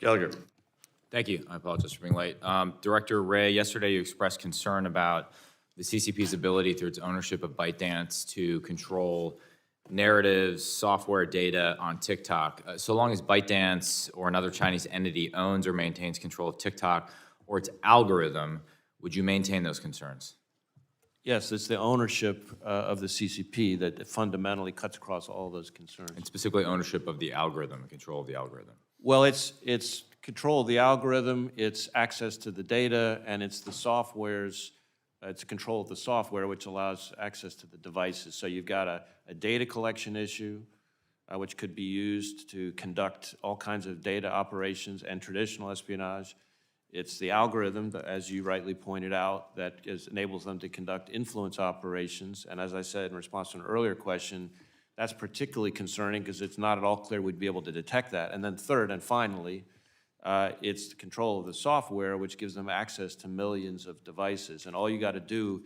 Gallagher. Thank you. I apologize for being late. Director Wray, yesterday you expressed concern about the CCP's ability through its ownership of ByteDance to control narratives, software data on TikTok. So long as ByteDance or another Chinese entity owns or maintains control of TikTok or its algorithm, would you maintain those concerns? Yes, it's the ownership of the CCP that fundamentally cuts across all those concerns. And specifically ownership of the algorithm and control of the algorithm. Well, it's control of the algorithm, it's access to the data, and it's the software's, it's control of the software which allows access to the devices. So you've got a data collection issue, which could be used to conduct all kinds of data operations and traditional espionage. It's the algorithm, that, as you rightly pointed out, that enables them to conduct influence operations. And as I said in response to an earlier question, that's particularly concerning because it's not at all clear we'd be able to detect that. And then third and finally, it's the control of the software, which gives them access to millions of devices. And all you got to do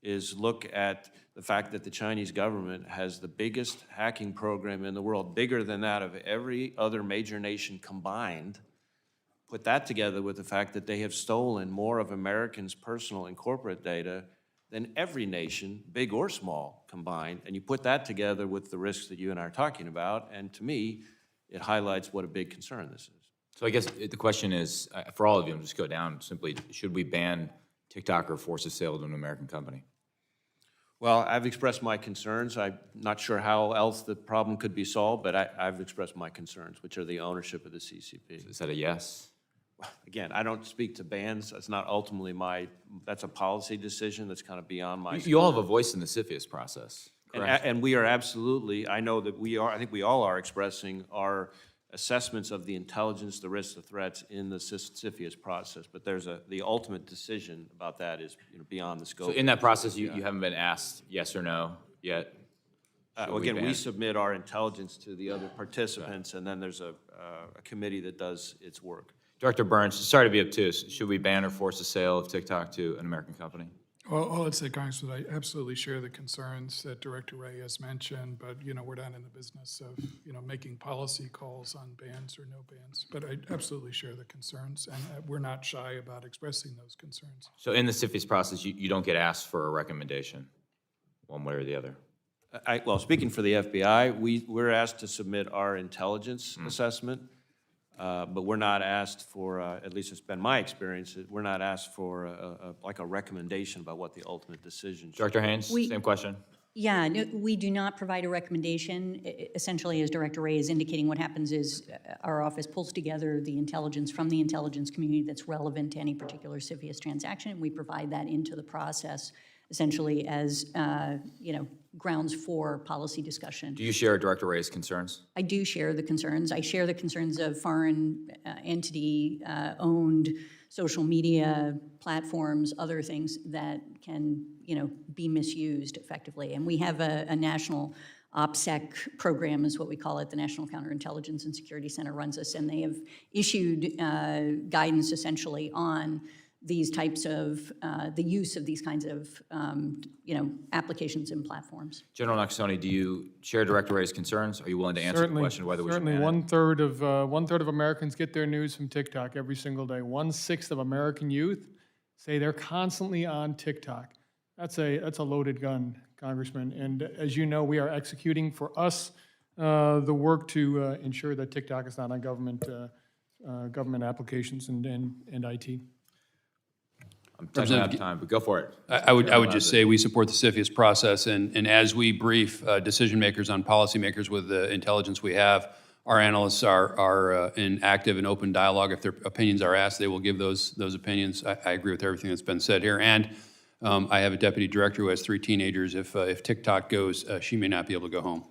is look at the fact that the Chinese government has the biggest hacking program in the world, bigger than that of every other major nation combined. Put that together with the fact that they have stolen more of Americans' personal and corporate data than every nation, big or small, combined. And you put that together with the risks that you and I are talking about, and to me, it highlights what a big concern this is. So I guess the question is, for all of you, I'll just go down simply, should we ban TikTok or force a sale to an American company? Well, I've expressed my concerns. I'm not sure how else the problem could be solved, but I've expressed my concerns, which are the ownership of the CCP. Is that a yes? Again, I don't speak to bans. That's not ultimately that's a policy decision that's kind of beyond my You all have a voice in the CFIUS process, correct? And we are absolutely, I know that we are, I think we all are expressing our assessments of the intelligence, the risks, the threats in the CFIUS process, but the ultimate decision about that is beyond the scope. So in that process, you haven't been asked yes or no yet? Again, we submit our intelligence to the other participants, and then there's a committee that does its work. Director Burns, sorry to be obtuse. Should we ban or force a sale of TikTok to an American company? Well, all I'd say, Congressman, I absolutely share the concerns that Director Wray has mentioned, but, we're not in the business of, making policy calls on bans or no bans. But I absolutely share the concerns, and we're not shy about expressing those concerns. So in the CFIUS process, you don't get asked for a recommendation, one way or the other? Well, speaking for the FBI, we're asked to submit our intelligence assessment. But we're not asked for, at least it's been my experience, we're not asked for like a recommendation about what the ultimate decision should be. Director Haynes, same question. Yeah, no, we do not provide a recommendation. Essentially, as Director Wray is indicating, what happens is our office pulls together the intelligence from the intelligence community that's relevant to any particular CFIUS transaction, and we provide that into the process, essentially as, grounds for policy discussion. Do you share Director Wray's concerns? I do share the concerns. I share the concerns of foreign entity-owned social media platforms, other things that can, be misused effectively. And we have a national OPSEC program, is what we call it. The National Counterintelligence and Security Center runs us, and they have issued guidance essentially on these types of, the use of these kinds of, applications and platforms. General Nakasone, do you share Director Wray's concerns? Are you willing to answer the question whether we should ban it? One-third of Americans get their news from TikTok every single day. 1/6 of American youth say they're constantly on TikTok. That's a loaded gun, Congressman. And as you know, we are executing for us the work to ensure that TikTok is not on government applications and IT. I'm touching out of time, but go for it. I would just say we support the CFIUS process, and as we brief decision makers on policymakers with the intelligence we have, our analysts are in active and open dialogue. If their opinions are asked, they will give those opinions. I agree with everything that's been said here, and I have a deputy director who has 3 teenagers. If TikTok goes, she may not be able to go home.